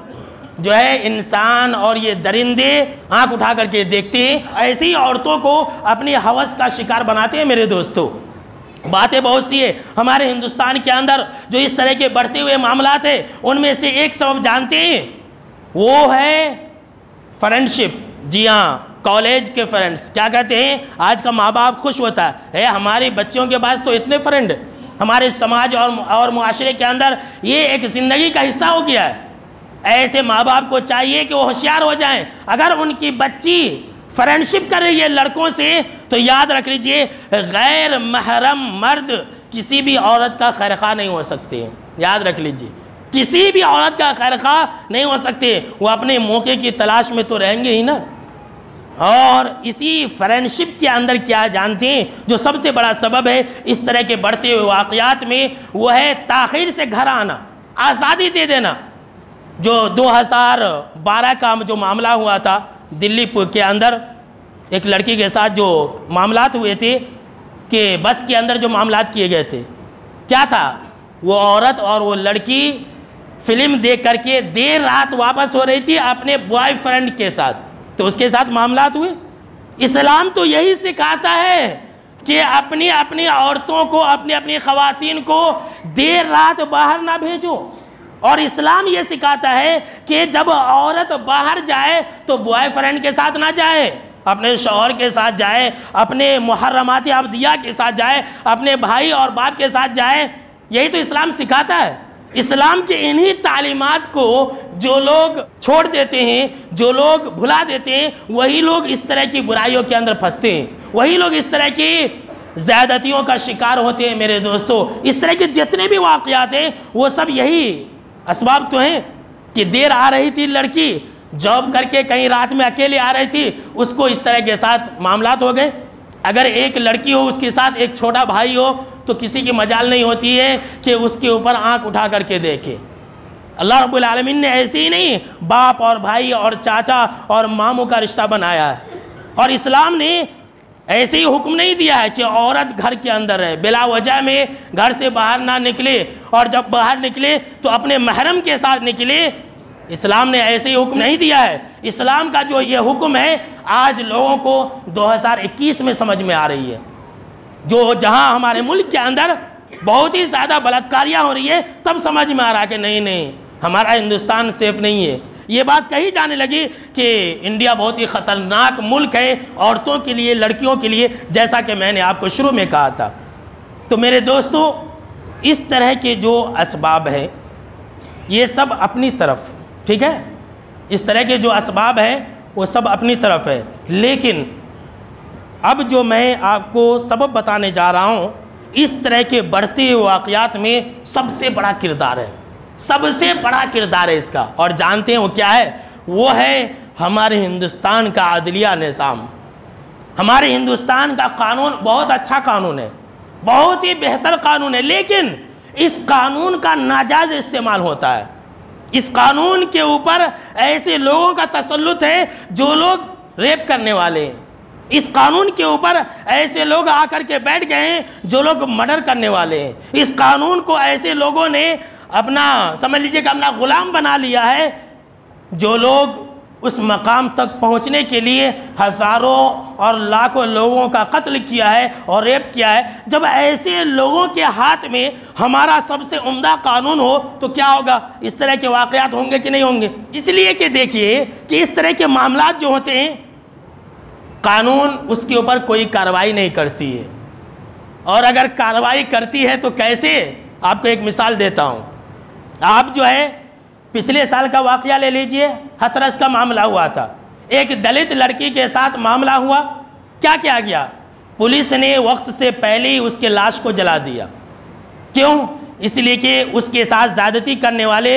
جو ہے انسان اور یہ درندے آنکھ اٹھا کر کے دیکھتے ہیں۔ ایسی عورتوں کو اپنی ہوس کا شکار بناتے ہیں میرے دوستو۔ باتیں بہت سی ہیں ہمارے ہندوستان کے اندر جو اس طرح کے بڑھتے ہوئے معاملات ہیں، ان میں سے ایک سبب جانتے ہیں، وہ ہے فرینڈشپ۔ جی ہاں، کالج کے فرینڈز کیا کہتے ہیں، آج کا ماں باپ خوش ہوتا ہے ہمارے بچوں کے پاس تو اتنے فرینڈ، ہمارے سماج اور معاشرے کے اندر یہ ایک زندگی کا حصہ ہو گیا ہے۔ ایسے ماں باپ کو چاہیے کہ وہ ہوشیار ہو جائیں۔ اگر ان کی بچی فرینڈشپ کر رہی ہے لڑکوں سے، تو یاد رکھ لیجئے غیر محرم مرد کسی بھی عورت کا خیر خواہ نہیں ہو سکتے۔ یاد رکھ لیجئے کسی بھی عورت کا خیر خواہ نہیں ہو سکتے، وہ اپنے موقع کی تلاش میں تو رہیں گے ہی نا۔ اور اسی فرینڈشپ کے اندر کیا جانتے ہیں جو سب سے بڑا سبب ہے اس طرح کے بڑھتے ہوئے واقعات میں، وہ ہے تاخیر سے گھر آنا، آزادی دے دینا۔ جو 2012 کا جو معاملہ ہوا تھا دلی کے اندر، ایک لڑکی کے ساتھ جو معاملات ہوئے تھے، کہ بس کے اندر جو معاملات کیے گئے تھے، کیا تھا، وہ عورت اور وہ لڑکی فلم دیکھ کر کے دیر رات واپس ہو رہی تھی اپنے بوائے فرینڈ کے ساتھ، تو اس کے ساتھ معاملات ہوئے۔ اسلام تو یہی سکھاتا ہے کہ اپنی عورتوں کو، اپنی خواتین کو دیر رات باہر نہ بھیجو، اور اسلام یہ سکھاتا ہے کہ جب عورت باہر جائے تو بوائے فرینڈ کے ساتھ نہ جائے، اپنے شوہر کے ساتھ جائے، اپنے محرمات عبدیہ کے ساتھ جائے، اپنے بھائی اور باپ کے ساتھ جائے۔ یہی تو اسلام سکھاتا ہے۔ اسلام کے انہی تعلیمات کو جو لوگ چھوڑ دیتے ہیں، جو لوگ بھلا دیتے ہیں، وہی لوگ اس طرح کی برائیوں کے اندر پھنستے ہیں، وہی لوگ اس طرح کی زیادتیوں کا شکار ہوتے ہیں میرے دوستو۔ اس طرح کے جتنے بھی واقعات ہیں وہ سب یہی اسباب تو ہیں کہ دیر آ رہی تھی لڑکی، جاب کر کے کہیں رات میں اکیلے آ رہی تھی، اس کو اس طرح کے ساتھ معاملات ہو گئے۔ اگر ایک لڑکی ہو، اس کے ساتھ ایک چھوٹا بھائی ہو، تو کسی کی مجال نہیں ہوتی ہے کہ اس کے اوپر آنکھ اٹھا کر کے دیکھے۔ اللہ رب العالمین نے ایسے ہی نہیں باپ اور بھائی اور چاچا اور ماموں کا رشتہ بنایا ہے، اور اسلام نے ایسے ہی حکم نہیں دیا ہے کہ عورت گھر کے اندر رہے، بلا وجہ میں گھر سے باہر نہ نکلے، اور جب باہر نکلے تو اپنے محرم کے ساتھ نکلے۔ اسلام نے ایسے ہی حکم نہیں دیا ہے۔ اسلام کا جو یہ حکم ہے آج لوگوں کو 2021 میں سمجھ میں آ رہی ہے، جہاں ہمارے ملک کے اندر بہت ہی زیادہ بلاತ್ಕಾریاں ہو رہی ہے، تب سمجھ میں آ رہا کہ نہیں ہمارا ہندوستان سیف نہیں ہے۔ یہ بات کہی جانے لگی کہ انڈیا بہت ہی خطرناک ملک ہے عورتوں کے لیے، لڑکیوں کے لیے، جیسا کہ میں نے آپ کو شروع میں کہا تھا۔ تو میرے دوستو، اس طرح کے جو اسباب ہیں یہ سب اپنی طرف، ٹھیک ہے، اس طرح کے جو اسباب ہیں وہ سب اپنی طرف ہے، لیکن اب جو میں آپ کو سبب بتانے جا رہا ہوں، اس طرح کے بڑھتے واقعات میں سب سے بڑا کردار ہے، سب سے بڑا کردار ہے اس کا، اور جانتے ہیں وہ کیا ہے؟ وہ ہے ہمارے ہندوستان کا عدلیہ نظام۔ ہمارے ہندوستان کا قانون بہت اچھا قانون ہے، بہت ہی بہتر قانون ہے، لیکن اس قانون کا ناجائز استعمال ہوتا ہے۔ اس قانون کے اوپر ایسے لوگوں کا تسلط ہے جو لوگ ریپ کرنے والے ہیں، اس قانون کے اوپر ایسے لوگ آ کر کے بیٹھ گئے ہیں جو لوگ مرڈر کرنے والے ہیں، اس قانون کو ایسے لوگوں نے اپنا سمجھ لیجئے کہ اپنا غلام بنا لیا ہے جو لوگ اس مقام تک پہنچنے کے لیے ہزاروں اور لاکھوں لوگوں کا قتل کیا ہے اور ریپ کیا ہے، جب ایسے لوگوں کے ہاتھ میں ہمارا سب سے عمدہ قانون ہو تو کیا ہوگا؟ اس طرح کے واقعات ہوں گے کہ نہیں ہوں گے؟ اس لیے کہ دیکھیے کہ اس طرح کے معاملات جو ہوتے ہیں قانون اس کے اوپر کوئی کارروائی نہیں کرتی ہے، اور اگر کارروائی کرتی ہے تو کیسے؟ آپ کو ایک مثال دیتا ہوں۔ آپ جو ہے پچھلے سال کا واقعہ لے لیجئے، ہتھرس کا معاملہ ہوا تھا، ایک دلت لڑکی کے ساتھ معاملہ ہوا، کیا کیا گیا؟ پولیس نے وقت سے پہلے ہی اس کے لاش کو جلا دیا۔ کیوں؟ اس لیے کہ اس کے ساتھ زیادتی کرنے والے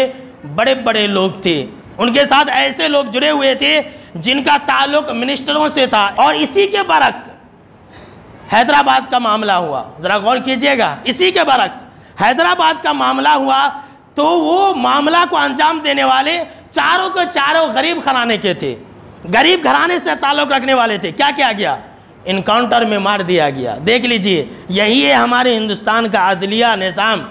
بڑے بڑے لوگ تھے، ان کے ساتھ ایسے لوگ جڑے ہوئے تھے جن کا تعلق منسٹروں سے تھا۔ اور اسی کے برعکس حیدرآباد کا معاملہ ہوا، ذرا غور کیجئے گا، اسی کے برعکس حیدرآباد کا معاملہ ہوا تو وہ معاملہ کو انجام دینے والے چاروں کے چاروں غریب گھرانے کے تھے، غریب گھرانے سے تعلق رکھنے والے تھے۔ کیا کیا گیا؟ انکاؤنٹر میں مار دیا گیا۔ دیکھ لیجئے، یہی ہے ہمارے ہندوستان کا عدلیہ نظام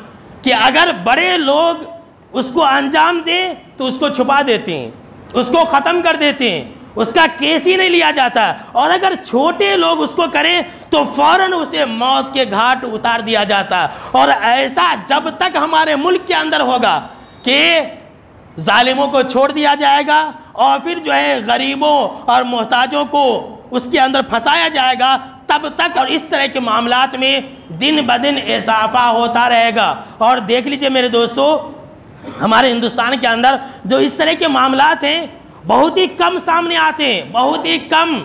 کہ اگر بڑے لوگ اس کو انجام دیں تو اس کو چھپا دیتے ہیں، اس کو ختم کر دیتے ہیں، اس کا کیس ہی نہیں لیا جاتا، اور اگر چھوٹے لوگ اس کو کریں تو فوراً اسے موت کے گھاٹ اتار دیا جاتا۔ اور ایسا جب تک ہمارے ملک کے اندر ہوگا کہ ظالموں کو چھوڑ دیا جائے گا اور پھر جو ہے غریبوں اور محتاجوں کو اس کے اندر پھنسایا جائے گا، تب تک اور اس طرح کے معاملات میں دن بدن اضافہ ہوتا رہے گا۔ اور دیکھ لیجئے میرے دوستو، ہمارے ہندوستان کے اندر جو اس طرح کے معاملات ہیں بہت ہی کم سامنے آتے ہیں، بہت ہی کم،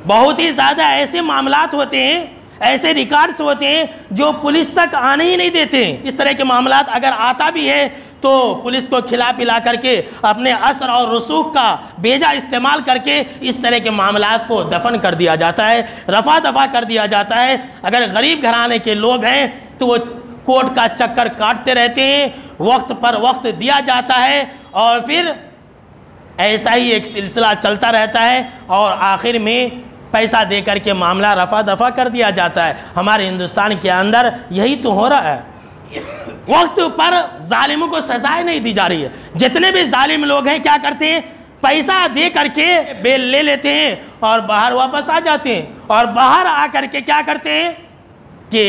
بہت ہی زیادہ ایسے معاملات ہوتے ہیں، ایسے ریکارڈز ہوتے ہیں جو پولیس تک آنے ہی نہیں دیتے ہیں۔ اس طرح کے معاملات اگر آتا بھی ہے تو پولیس کو کھلا پلا کر کے اپنے اثر اور رسوخ کا بیجا استعمال کر کے اس طرح کے معاملات کو دفن کر دیا جاتا ہے، رفع دفع کر دیا جاتا ہے۔ اگر غریب گھرانے کے لوگ ہیں تو وہ کورٹ کا چکر کاٹتے رہتے ہیں، وقت پر وقت دیا جاتا ہے، اور پھر ایسا ہی ایک سلسلہ چلتا رہتا ہے، اور آخر میں پیسہ دے کر کے معاملہ رفع دفع کر دیا جاتا ہے۔ ہمارے ہندوستان کے اندر یہی تو ہو رہا ہے، وقت پر ظالموں کو سزائیں نہیں دی جا رہی ہے۔ جتنے بھی ظالم لوگ ہیں کیا کرتے ہیں؟ پیسہ دے کر کے بیل لے لیتے ہیں اور باہر واپس آ جاتے ہیں، اور باہر آ کر کے کیا کرتے ہیں کہ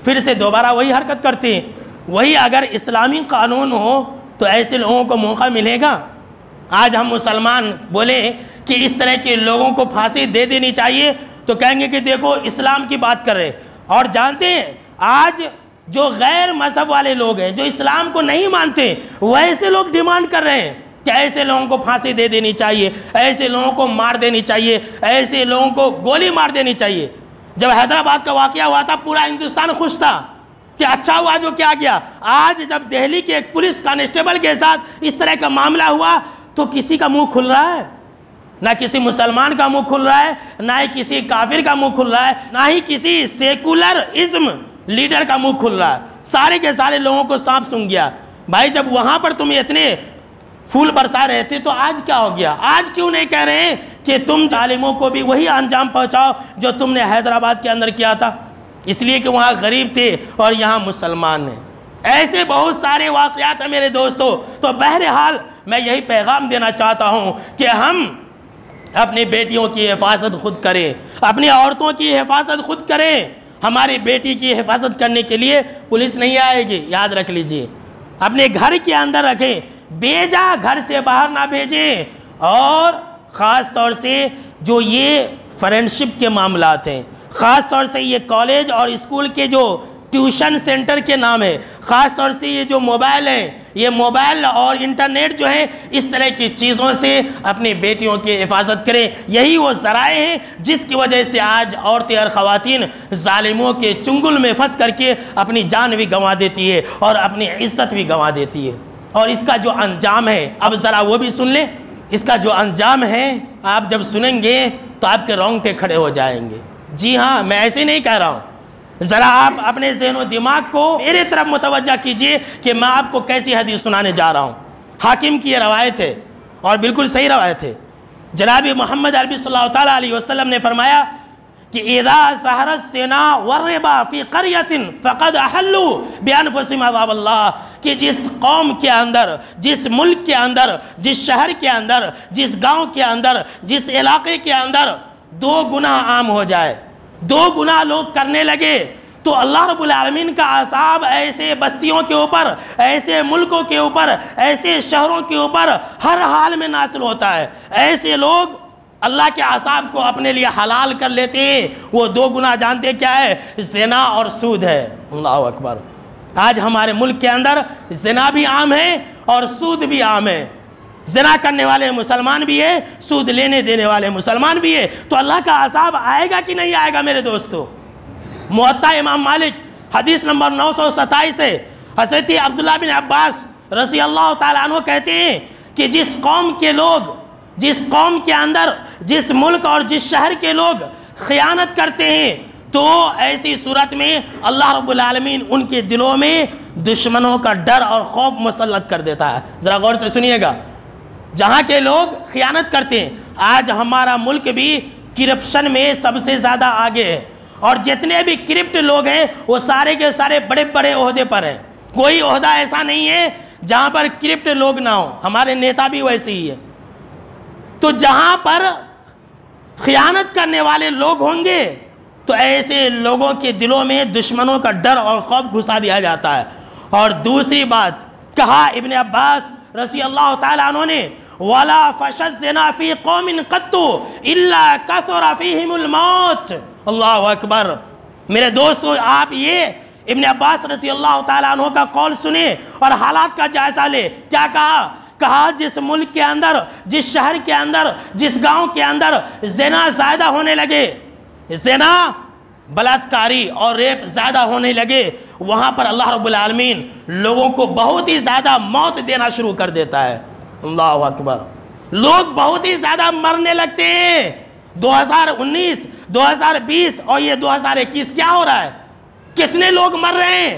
پھر سے دوبارہ وہی حرکت کرتے ہیں۔ وہی اگر اسلامی قانون ہو تو ایسے لوگوں کو موقع ملے گا؟ آج ہم مسلمان بولیں کہ اس طرح کے لوگوں کو پھانسی دے دینی چاہیے تو کہیں گے کہ دیکھو اسلام کی بات کر رہے، اور جانتے ہیں آج جو غیر مذہب والے لوگ ہیں جو اسلام کو نہیں مانتے ویسے لوگ ڈیمانڈ کر رہے ہیں کہ ایسے لوگوں کو پھانسی دے دینی چاہیے، ایسے لوگوں کو مار دینی چاہیے، ایسے لوگوں کو گولی مار دینی چاہیے۔ جب حیدرآباد کا واقعہ ہوا تھا پورا ہندوستان خوش تھا کہ اچھا ہوا جو کیا گیا۔ آج جب دہلی کے ایک پولیس کانسٹیبل کے ساتھ اس طرح کا معاملہ ہوا تو کسی کا منہ کھل رہا ہے؟ نہ کسی مسلمان کا منہ کھل رہا ہے، نہ ہی کسی کافر کا منہ کھل رہا ہے، نہ ہی کسی سیکولرزم لیڈر کا منہ کھل رہا ہے۔ سارے کے سارے لوگوں کو سانپ سونگھ گیا۔ بھائی جب وہاں پر تم اتنے پھول برسا رہے تھے تو آج کیا ہو گیا؟ آج کیوں نہیں کہہ رہے ہیں کہ تم ظالموں کو بھی وہی انجام پہنچاؤ جو تم نے حیدرآباد کے اندر کیا تھا؟ اس لیے کہ وہاں غریب تھے اور یہاں مسلمان ہیں۔ ایسے بہت سارے واقعات ہیں میرے دوستو۔ تو بہرحال میں یہی پیغام دینا چاہتا ہوں کہ ہم اپنی بیٹیوں کی حفاظت خود کریں، اپنی عورتوں کی حفاظت خود کریں۔ ہماری بیٹی کی حفاظت کرنے کے لیے پولیس نہیں آئے گی، یاد رکھ لیجئے۔ اپنے گھر کے اندر رکھیں، بیجا گھر سے باہر نہ بھیجیں۔ اور خاص طور سے جو یہ فرینڈشپ کے معاملات ہیں، خاص طور سے یہ کالج اور اسکول کے جو ٹیوشن سینٹر کے نام ہے، خاص طور سے یہ جو موبائل ہیں، یہ موبائل اور انٹرنیٹ جو ہے، اس طرح کی چیزوں سے اپنی بیٹیوں کی حفاظت کریں۔ یہی وہ ذرائع ہیں جس کی وجہ سے آج عورتیں اور خواتین ظالموں کے چنگل میں پھنس کر کے اپنی جان بھی گنوا دیتی ہے اور اپنی عزت بھی گنوا دیتی ہے۔ اور اس کا جو انجام ہے اب ذرا وہ بھی سن لیں۔ اس کا جو انجام ہے آپ جب سنیں گے تو آپ کے رونگٹے کھڑے ہو جائیں گے۔ جی ہاں، میں ایسے نہیں کہہ رہا ہوں، ذرا آپ اپنے ذہن و دماغ کو میرے طرف متوجہ کیجئے کہ میں آپ کو کیسی حدیث سنانے جا رہا ہوں۔ حاکم کی یہ روایت ہے اور بالکل صحیح روایت ہے۔ جناب محمد عربی صلی اللہ علیہ وسلم نے فرمایا کہ اذا ظہر الزنا والربا فی قریۃ فقد احلوا بانفسہم عذاب اللہ، کہ جس قوم کے اندر، جس ملک کے اندر، جس شہر کے اندر، جس گاؤں کے اندر، جس علاقے کے اندر 2 گناہ عام ہو جائے، 2 گناہ لوگ کرنے لگے، تو اللہ رب العالمین کا عذاب ایسے بستیوں کے اوپر، ایسے ملکوں کے اوپر، ایسے شہروں کے اوپر ہر حال میں نازل ہوتا ہے۔ ایسے لوگ اللہ کے عذاب کو اپنے لیے حلال کر لیتے ہیں۔ وہ 2 گناہ جانتے کیا ہے؟ زنا اور سود ہے۔ اللہ اکبر۔ آج ہمارے ملک کے اندر زنا بھی عام ہے اور سود بھی عام ہے۔ زنا کرنے والے مسلمان بھی ہے، سود لینے دینے والے مسلمان بھی ہے، تو اللہ کا عذاب آئے گا کہ نہیں آئے گا میرے دوستو؟ موطا امام مالک حدیث نمبر 927 ہے، حضرت عبداللہ بن عباس رضی اللہ تعالیٰ عنہ کہتے ہیں کہ جس قوم کے لوگ، جس قوم کے اندر، جس ملک اور جس شہر کے لوگ خیانت کرتے ہیں، تو ایسی صورت میں اللہ رب العالمین ان کے دلوں میں دشمنوں کا ڈر اور خوف مسلط کر دیتا ہے۔ ذرا غور سے سنیے گا، جہاں کے لوگ خیانت کرتے ہیں، آج ہمارا ملک بھی کرپشن میں سب سے زیادہ آگے ہے، اور جتنے بھی کرپٹ لوگ ہیں وہ سارے کے سارے بڑے بڑے عہدے پر ہیں۔ کوئی عہدہ ایسا نہیں ہے جہاں پر کرپٹ لوگ نہ ہوں، ہمارے نیتا بھی ویسے ہی ہے۔ تو جہاں پر خیانت کرنے والے لوگ ہوں گے تو ایسے لوگوں کے دلوں میں دشمنوں کا ڈر اور خوف گھسا دیا جاتا ہے۔ اور دوسری بات کہا ابن عباس رضی اللہ تعالیٰ عنہ نے، وَلَا فَشَ الزِّنَا فِي قَوْمٍ قَطُّ إِلَّا كَثُرَ فِيهِمُ الْمَوْتِ۔ اللہ اکبر۔ میرے دوستو، آپ یہ ابن عباس رضی اللہ تعالیٰ عنہ کا قول سنیں اور حالات کا جائزہ لے۔ کیا کہا؟ کہا جس ملک کے اندر، جس شہر کے اندر، جس گاؤں کے اندر زنا زیادہ ہونے لگے، زنا، بلاತ್ಕಾری اور ریپ زیادہ ہونے لگے، وہاں پر اللہ رب العالمین لوگوں کو بہت ہی زیادہ موت دینا شروع کر دیتا ہے۔ اللہ اکبر۔ لوگ بہت ہی زیادہ مرنے لگتے ہیں۔ 2019، 2020 اور یہ 2021 کیا ہو رہا ہے؟ کتنے لوگ مر رہے ہیں؟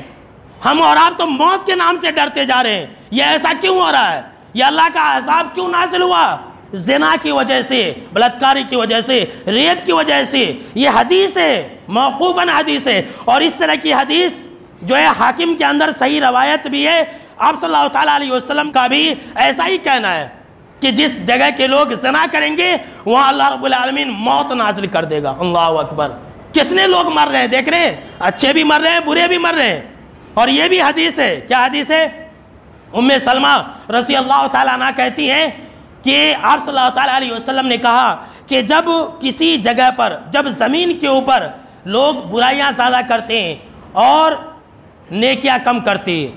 ہم اور آپ تو موت کے نام سے ڈرتے جا رہے ہیں۔ یہ ایسا کیوں ہو رہا ہے؟ یہ اللہ کا عذاب کیوں نازل ہوا؟ زنا کی وجہ سے، بلاತ್ಕಾری کی وجہ سے، ریپ کی وجہ سے۔ یہ حدیث ہے، موقوفاً حدیث ہے، اور اس طرح کی حدیث جو ہے حاکم کے اندر صحیح روایت بھی ہے۔ آپ صلی اللہ تعالیٰ علیہ وسلم کا بھی ایسا ہی کہنا ہے کہ جس جگہ کے لوگ زنا کریں گے وہاں اللہ رب العالمین موت نازل کر دے گا۔ اللہ اکبر۔ کتنے لوگ مر رہے ہیں دیکھ رہے ہیں، اچھے بھی مر رہے ہیں، برے بھی مر رہے ہیں۔ اور یہ بھی حدیث ہے، کیا حدیث ہے؟ ام سلمہ رضی اللہ تعالیٰ عنہ کہتی ہیں کہ آپ صلی اللہ تعالیٰ علیہ وسلم نے کہا کہ جب کسی جگہ پر، جب زمین کے اوپر لوگ برائیاں زیادہ کرتے ہیں اور نیکیاں کم کرتے ہیں،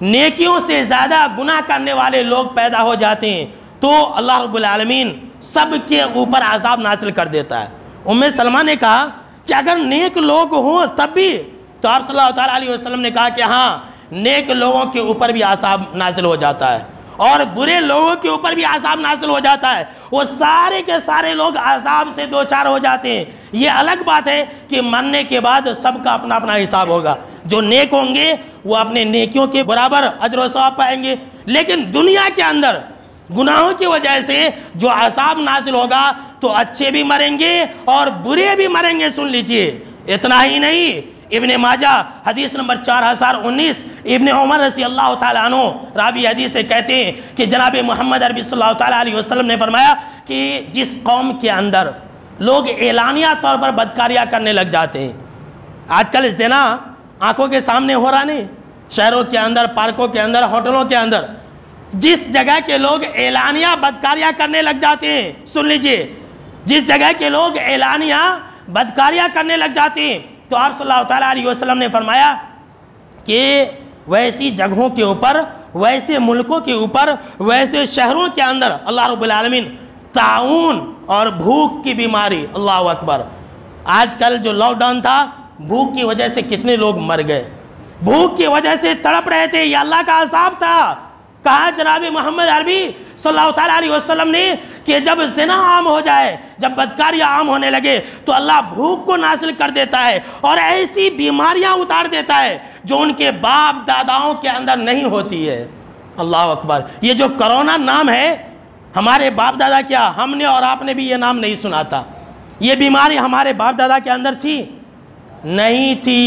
نیکیوں سے زیادہ گناہ کرنے والے لوگ پیدا ہو جاتے ہیں، تو اللہ رب العالمین سب کے اوپر عذاب نازل کر دیتا ہے۔ ام سلمہ نے کہا کہ اگر نیک لوگ ہوں تب بھی، تو آپ صلی اللہ تعالیٰ علیہ وسلم نے کہا کہ ہاں، نیک لوگوں کے اوپر بھی عذاب نازل ہو جاتا ہے اور برے لوگوں کے اوپر بھی عذاب نازل ہو جاتا ہے۔ وہ سارے کے سارے لوگ عذاب سے دوچار ہو جاتے ہیں۔ یہ الگ بات ہے کہ مرنے کے بعد سب کا اپنا اپنا حساب ہوگا۔ جو نیک ہوں گے وہ اپنے نیکیوں کے برابر اجر و ثواب پائیں گے، لیکن دنیا کے اندر گناہوں کی وجہ سے جو عذاب نازل ہوگا تو اچھے بھی مریں گے اور برے بھی مریں گے۔ سن لیجئے، اتنا ہی نہیں، ابن ماجہ حدیث نمبر 4019، ابن عمر رضی اللہ تعالیٰ عنہ راوی حدیث سے کہتے ہیں کہ جناب محمد عربی صلی اللہ تعالیٰ علیہ وسلم نے فرمایا کہ جس قوم کے اندر لوگ اعلانیہ طور پر بدکاریاں کرنے لگ جاتے ہیں، آج کل زنا آنکھوں کے سامنے ہو رہا نہیں، شہروں کے اندر، پارکوں کے اندر، ہوٹلوں کے اندر، جس جگہ کے لوگ اعلانیہ بدکاریاں کرنے لگ جاتے ہیں، سن لیجئے، جس جگہ کے لوگ اعلانیہ بدکاریاں کرنے لگ جاتے ہیں، تو آپ صلی اللہ تعالیٰ علیہ وسلم نے فرمایا کہ ویسی جگہوں کے اوپر، ویسے ملکوں کے اوپر، ویسے شہروں کے اندر اللہ رب العالمین طاعون اور بھوک کی بیماری، اللہ اکبر۔ آج کل جو لاک ڈاؤن تھا، بھوک کی وجہ سے کتنے لوگ مر گئے، بھوک کی وجہ سے تڑپ رہے تھے، یہ اللہ کا عذاب تھا۔ کہا جناب محمد عربی صلی اللہ تعالیٰ علیہ وسلم نے کہ جب زنا عام ہو جائے، جب بدکاریاں عام ہونے لگے تو اللہ بھوک کو نازل کر دیتا ہے اور ایسی بیماریاں اتار دیتا ہے جو ان کے باپ داداؤں کے اندر نہیں ہوتی ہے۔ اللہ اکبر۔ یہ جو کرونا نام ہے، ہمارے باپ دادا کیا، ہم نے اور آپ نے بھی یہ نام نہیں سنا تھا۔ یہ بیماری ہمارے باپ دادا کے اندر تھی؟ نہیں تھی۔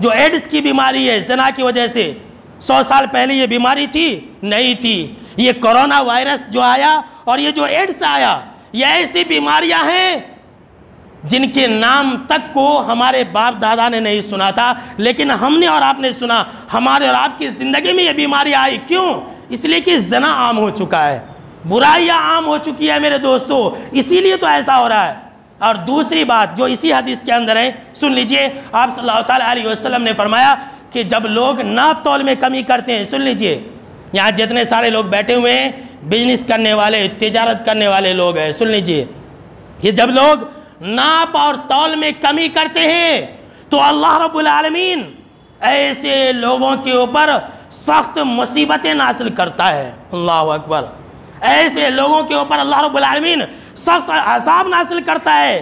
جو ایڈز کی بیماری ہے زنا کی وجہ سے، 100 سال پہلے یہ بیماری تھی؟ نہیں تھی۔ یہ کرونا وائرس جو آیا اور یہ جو ایڈز آیا، یہ ایسی بیماریاں ہیں جن کے نام تک کو ہمارے باپ دادا نے نہیں سنا تھا، لیکن ہم نے اور آپ نے سنا۔ ہمارے اور آپ کی زندگی میں یہ بیماری آئی، کیوں؟ اس لیے کہ زنا عام ہو چکا ہے، برائیاں عام ہو چکی ہے میرے دوستو، اسی لیے تو ایسا ہو رہا ہے۔ اور دوسری بات جو اسی حدیث کے اندر ہے، سن لیجئے، آپ صلی اللہ تعالیٰ علیہ وسلم نے فرمایا کہ جب لوگ ناپ تول میں کمی کرتے ہیں، سن لیجئے، یہاں جتنے سارے لوگ بیٹھے ہوئے ہیں، بزنس کرنے والے، تجارت کرنے والے لوگ ہیں، سن لیجئے، یہ جب لوگ ناپ اور تول میں کمی کرتے ہیں تو اللہ رب العالمین ایسے لوگوں کے اوپر سخت مصیبتیں نازل کرتا ہے۔ اللہ اکبر۔ ایسے لوگوں کے اوپر اللہ رب العالمین سخت عذاب نازل کرتا ہے،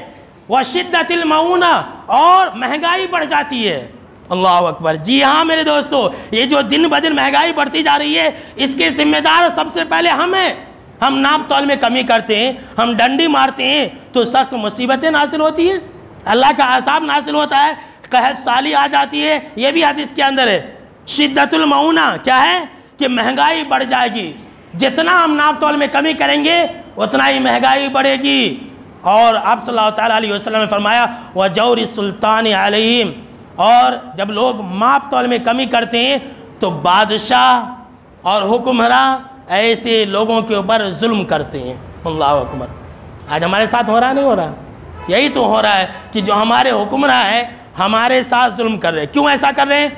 وشدت المعونہ، اور مہنگائی بڑھ جاتی ہے۔ اللہ اکبر۔ جی ہاں میرے دوستو، یہ جو دن بدن مہنگائی بڑھتی جا رہی ہے، اس کے ذمہ دار سب سے پہلے ہم ہیں۔ ہم ناپ تول میں کمی کرتے ہیں، ہم ڈنڈی مارتے ہیں تو سخت مصیبتیں نازل ہوتی ہیں، اللہ کا عذاب نازل ہوتا ہے، قحط سالی آ جاتی ہے۔ یہ بھی حدیث کے اندر ہے، شدت المعونہ کیا ہے کہ مہنگائی بڑھ جائے گی، جتنا ہم ناپ تول میں کمی کریں گے اتنا ہی مہنگائی بڑھے گی۔ اور آپ صلی اللہ تعالیٰ علیہ وسلم نے فرمایا وَجَوْرِ السُّلْطَانِ عَلَيْهِمْ، اور جب لوگ ماپ تول میں کمی کرتے ہیں تو بادشاہ اور حکمراں ایسے لوگوں کے اوپر ظلم کرتے ہیں۔ اللہ اکبر۔ آج ہمارے ساتھ ہو رہا نہیں ہو رہا؟ یہی تو ہو رہا ہے کہ جو ہمارے حکمراں ہیں ہمارے ساتھ ظلم کر رہے ہیں۔ کیوں ایسا کر رہے ہیں؟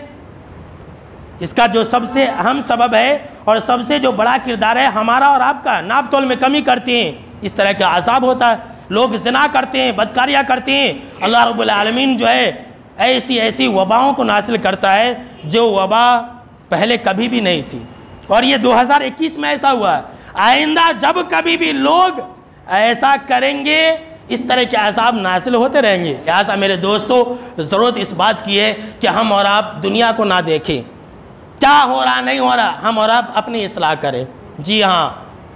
اس کا جو سب سے اہم سبب ہے اور سب سے جو بڑا کردار ہے ہمارا اور آپ کا، ناپ تول میں کمی کرتے ہیں، اس طرح کا عذاب ہوتا ہے۔ لوگ زنا کرتے ہیں، بدکاریاں کرتے ہیں، اللہ رب العالمین جو ہے ایسی وباؤں کو نازل کرتا ہے جو وبا پہلے کبھی بھی نہیں تھی، اور یہ 2021 میں ایسا ہوا ہے۔ آئندہ جب کبھی بھی لوگ ایسا کریں گے اس طرح کے عذاب نازل ہوتے رہیں گے۔ لہٰذا میرے دوستو، ضرورت اس بات کی ہے کہ ہم اور آپ دنیا کو نہ دیکھیں، کیا ہو رہا نہیں ہو رہا، ہم اور آپ اپنی اصلاح کریں۔ جی ہاں،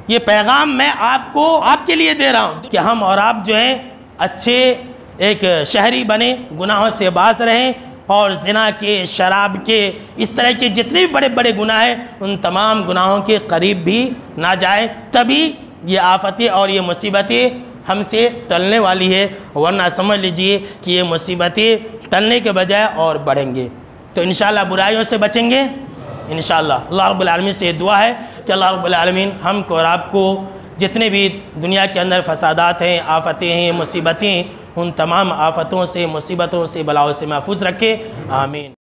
یہ پیغام میں آپ کے لیے دے رہا ہوں کہ ہم اور آپ جو ہیں اچھے ایک شہری بنیں، گناہوں سے باز رہیں، اور زنا کے، شراب کے، اس طرح کے جتنے بھی بڑے بڑے گناہ ہیں ان تمام گناہوں کے قریب بھی نہ جائیں، تبھی یہ آفتیں اور یہ مصیبتیں ہم سے ٹلنے والی ہے، ورنہ سمجھ لیجئے کہ یہ مصیبتیں ٹلنے کے بجائے اور بڑھیں گے۔ تو انشاءاللہ برائیوں سے بچیں گے انشاءاللہ۔ اللہ رب العالمین سے یہ دعا ہے کہ اللہ رب العالمین ہم کو اور آپ کو جتنے بھی دنیا کے اندر فسادات ہیں، آفتیں ہیں، مصیبتیں، ان تمام آفتوں سے، مصیبتوں سے، بلاؤں سے محفوظ رکھے۔ آمین۔